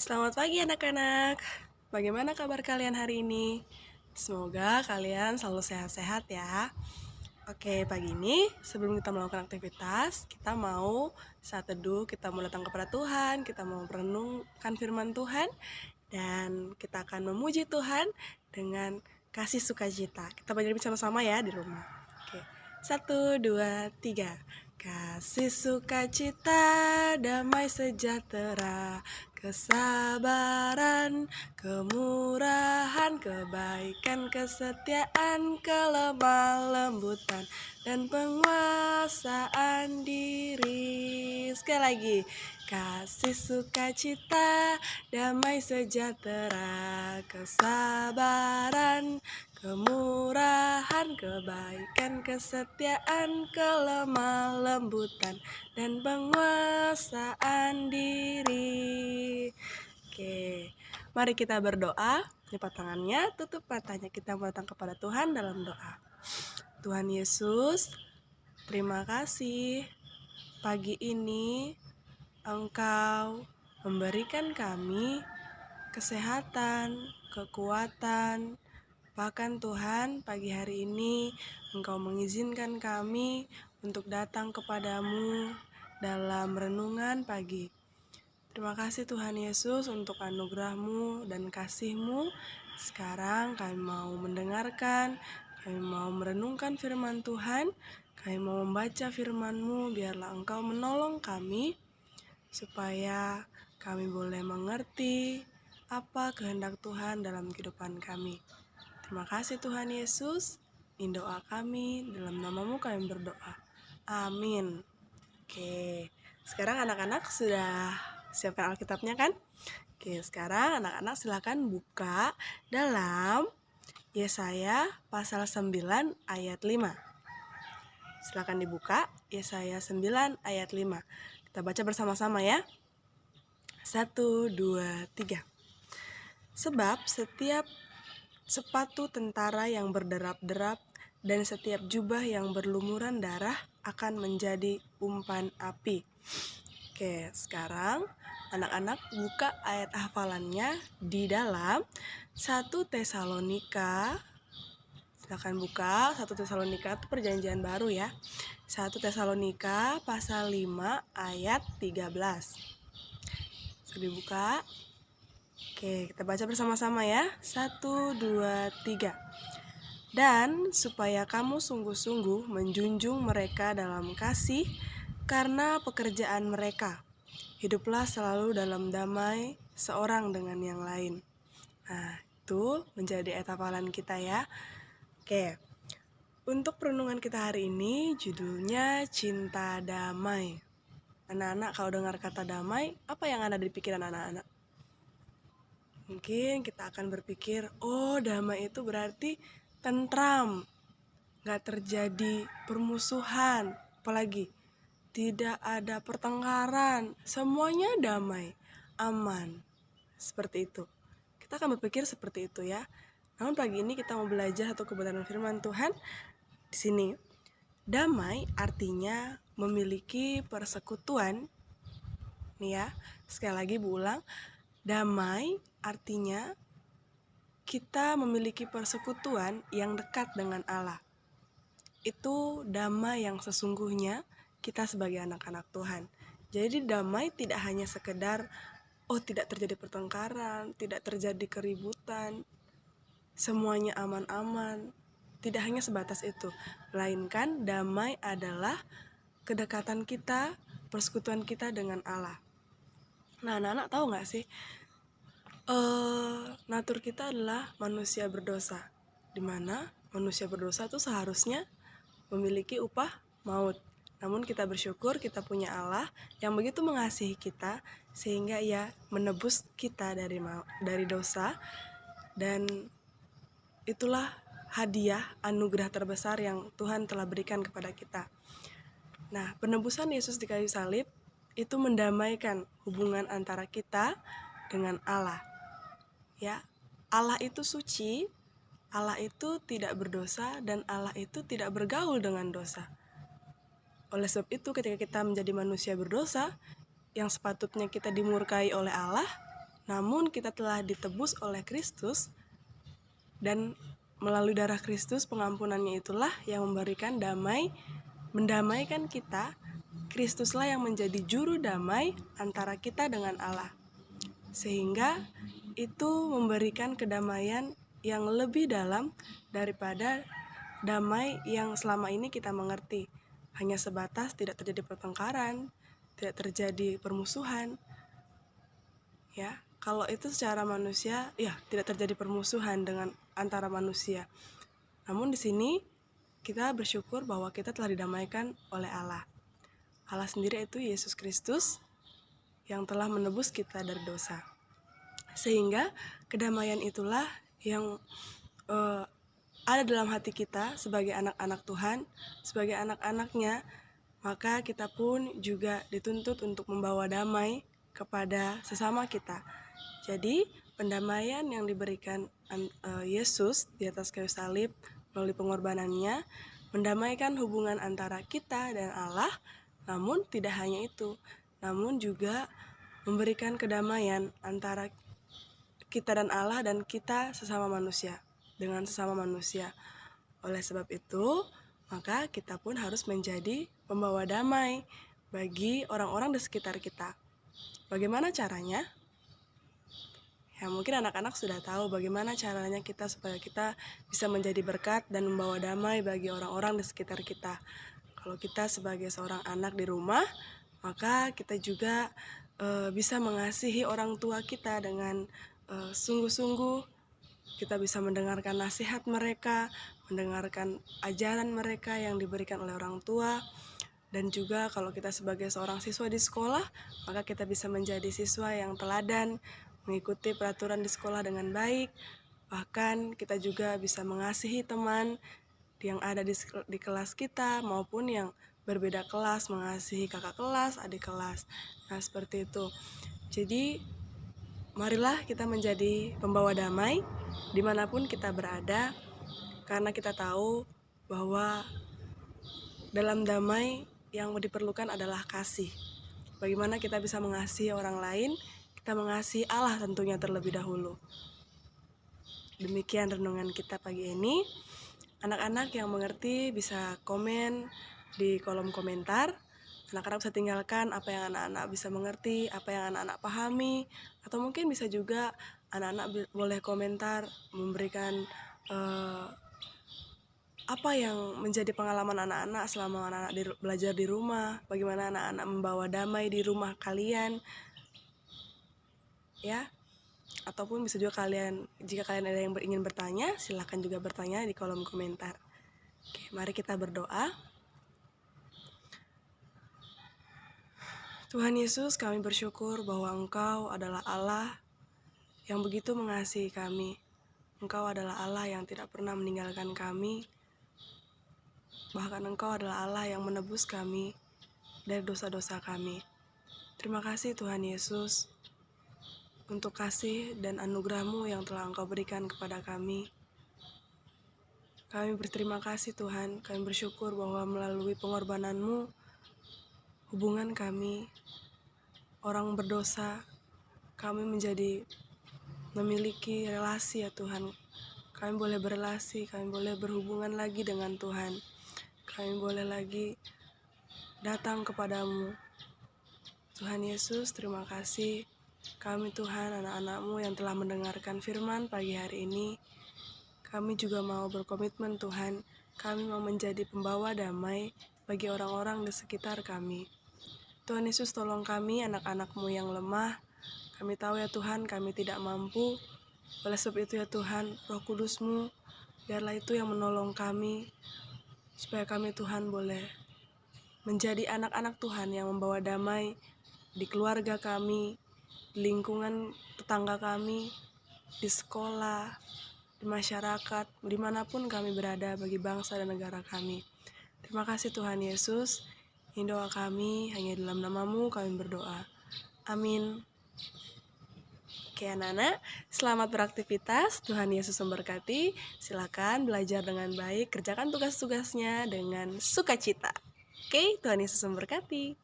Selamat pagi anak-anak. Bagaimana kabar kalian hari ini? Semoga kalian selalu sehat-sehat ya. Oke, pagi ini sebelum kita melakukan aktivitas, kita mau saat teduh, kita mau datang kepada Tuhan, kita mau merenungkan firman Tuhan, dan kita akan memuji Tuhan dengan kasih sukacita. Kita belajar bersama-sama ya di rumah. Oke, 1, 2, 3. Kasih sukacita, damai sejahtera, kesabaran, kemurahan, kebaikan, kesetiaan, kelemah lembutan, dan penguasaan diri. Sekali lagi, kasih sukacita, damai sejahtera, kesabaran, kemurahan, kebaikan, kesetiaan, kelemah lembutan, dan penguasaan diri. Oke, mari kita berdoa. Lipat tangannya, tutup matanya. Kita datang kepada Tuhan dalam doa. Tuhan Yesus, terima kasih. Pagi ini Engkau memberikan kami kesehatan, kekuatan. Bahkan Tuhan, pagi hari ini Engkau mengizinkan kami untuk datang kepadamu dalam renungan pagi. Terima kasih Tuhan Yesus untuk anugerah-Mu dan kasih-Mu. Sekarang kami mau mendengarkan, kami mau merenungkan firman Tuhan, kami mau membaca firman-Mu, biarlah Engkau menolong kami, supaya kami boleh mengerti apa kehendak Tuhan dalam kehidupan kami. Terima kasih Tuhan Yesus, ini doa kami, dalam nama-Mu kami berdoa. Amin. Oke, sekarang anak-anak sudah siapkan Alkitabnya kan? Oke, sekarang anak-anak silakan buka dalam Yesaya pasal 9 ayat 5. Silakan dibuka Yesaya 9 ayat 5. Kita baca bersama-sama ya. 1, 2, 3. Sebab setiap sepatu tentara yang berderap-derap dan setiap jubah yang berlumuran darah akan menjadi umpan api. Oke, sekarang anak-anak buka ayat hafalannya di dalam 1 Tesalonika. Silakan buka 1 Tesalonika, itu perjanjian baru ya. 1 Tesalonika pasal 5 ayat 13. Sudah dibuka? Oke, kita baca bersama-sama ya. 1, 2, 3. Dan supaya kamu sungguh-sungguh menjunjung mereka dalam kasih karena pekerjaan mereka. Hiduplah selalu dalam damai seorang dengan yang lain. Nah, itu menjadi ayat hafalan kita ya. Oke, untuk perenungan kita hari ini judulnya Cinta Damai. Anak-anak kalau dengar kata damai, apa yang ada di pikiran anak-anak? Mungkin kita akan berpikir, oh damai itu berarti tentram, gak terjadi permusuhan, apalagi tidak ada pertengkaran, semuanya damai, aman, seperti itu. Kita akan berpikir seperti itu ya. Namun pagi ini kita mau belajar satu kebenaran firman Tuhan. Di sini, damai artinya memiliki persekutuan. Nih ya, sekali lagi ulang. Damai artinya kita memiliki persekutuan yang dekat dengan Allah. Itu damai yang sesungguhnya kita sebagai anak-anak Tuhan. Jadi damai tidak hanya sekedar tidak terjadi pertengkaran, tidak terjadi keributan, semuanya aman-aman. Tidak hanya sebatas itu, melainkan damai adalah kedekatan kita, persekutuan kita dengan Allah. Nah, anak-anak tahu gak sih, natur kita adalah manusia berdosa, dimana manusia berdosa itu seharusnya memiliki upah maut. Namun kita bersyukur kita punya Allah yang begitu mengasihi kita, sehingga Ia menebus kita dari dosa, dan itulah hadiah anugerah terbesar yang Tuhan telah berikan kepada kita. Nah, penebusan Yesus di kayu salib itu mendamaikan hubungan antara kita dengan Allah. Ya, Allah itu suci, Allah itu tidak berdosa, dan Allah itu tidak bergaul dengan dosa. Oleh sebab itu, ketika kita menjadi manusia berdosa, yang sepatutnya kita dimurkai oleh Allah, Namun kita telah ditebus oleh Kristus, dan melalui darah Kristus pengampunannya itulah yang memberikan damai, mendamaikan kita. Kristuslah yang menjadi juru damai antara kita dengan Allah. Sehingga itu memberikan kedamaian yang lebih dalam daripada damai yang selama ini kita mengerti. Hanya sebatas tidak terjadi pertengkaran, tidak terjadi permusuhan. Ya, kalau itu secara manusia, ya tidak terjadi permusuhan dengan antara manusia. Namun di sini kita bersyukur bahwa kita telah didamaikan oleh Allah. Allah sendiri itu Yesus Kristus yang telah menebus kita dari dosa. Sehingga kedamaian itulah yang ada dalam hati kita sebagai anak-anak Tuhan, sebagai anak-anaknya, maka kita pun juga dituntut untuk membawa damai kepada sesama kita. Jadi pendamaian yang diberikan Yesus di atas kayu salib melalui pengorbanannya mendamaikan hubungan antara kita dan Allah. Namun tidak hanya itu, namun juga memberikan kedamaian antara kita dan Allah dan kita sesama manusia, dengan sesama manusia. Oleh sebab itu, maka kita pun harus menjadi pembawa damai bagi orang-orang di sekitar kita. Bagaimana caranya? Ya, mungkin anak-anak sudah tahu bagaimana caranya kita supaya kita bisa menjadi berkat dan membawa damai bagi orang-orang di sekitar kita. Kalau kita sebagai seorang anak di rumah, maka kita juga bisa mengasihi orang tua kita dengan sungguh-sungguh. Kita bisa mendengarkan nasihat mereka, mendengarkan ajaran mereka yang diberikan oleh orang tua. Dan juga kalau kita sebagai seorang siswa di sekolah, maka kita bisa menjadi siswa yang teladan, mengikuti peraturan di sekolah dengan baik. Bahkan kita juga bisa mengasihi teman yang ada di kelas kita maupun yang berbeda kelas, mengasihi kakak kelas, adik kelas. Nah, seperti itu. Jadi marilah kita menjadi pembawa damai dimanapun kita berada, karena kita tahu bahwa dalam damai yang diperlukan adalah kasih. Bagaimana kita bisa mengasihi orang lain? Kita mengasihi Allah tentunya terlebih dahulu. Demikian renungan kita pagi ini. Anak-anak yang mengerti bisa komen di kolom komentar. Anak-anak bisa tinggalkan apa yang anak-anak bisa mengerti, apa yang anak-anak pahami, atau mungkin bisa juga anak-anak boleh komentar memberikan apa yang menjadi pengalaman anak-anak selama anak-anak belajar di rumah, bagaimana anak-anak membawa damai di rumah kalian, ya. Ataupun bisa juga jika kalian ada yang ingin bertanya, silahkan juga bertanya di kolom komentar. Oke, mari kita berdoa. Tuhan Yesus, kami bersyukur bahwa Engkau adalah Allah yang begitu mengasihi kami. Engkau adalah Allah yang tidak pernah meninggalkan kami. Bahkan Engkau adalah Allah yang menebus kami dari dosa-dosa kami. Terima kasih Tuhan Yesus untuk kasih dan anugerah-Mu yang telah Engkau berikan kepada kami. Kami berterima kasih Tuhan, kami bersyukur bahwa melalui pengorbanan-Mu, hubungan kami, orang berdosa, kami menjadi memiliki relasi ya Tuhan. Kami boleh berelasi, kami boleh berhubungan lagi dengan Tuhan. Kami boleh lagi datang kepadamu. Tuhan Yesus, terima kasih. Kami Tuhan, anak-anak-Mu yang telah mendengarkan firman pagi hari ini. Kami juga mau berkomitmen Tuhan, kami mau menjadi pembawa damai bagi orang-orang di sekitar kami. Tuhan Yesus, tolong kami, anak-anak-Mu yang lemah. Kami tahu ya Tuhan, kami tidak mampu. Oleh sebab itu ya Tuhan, Roh Kudus-Mu, biarlah itu yang menolong kami, supaya kami Tuhan boleh menjadi anak-anak Tuhan yang membawa damai di keluarga kami, di lingkungan tetangga kami, di sekolah, di masyarakat, dimanapun kami berada bagi bangsa dan negara kami. Terima kasih Tuhan Yesus. Ini doa kami, hanya dalam nama-Mu kami berdoa. Amin. Oke anak-anak, selamat beraktivitas. Tuhan Yesus memberkati. Silakan belajar dengan baik, kerjakan tugas-tugasnya dengan sukacita. Oke, Tuhan Yesus memberkati.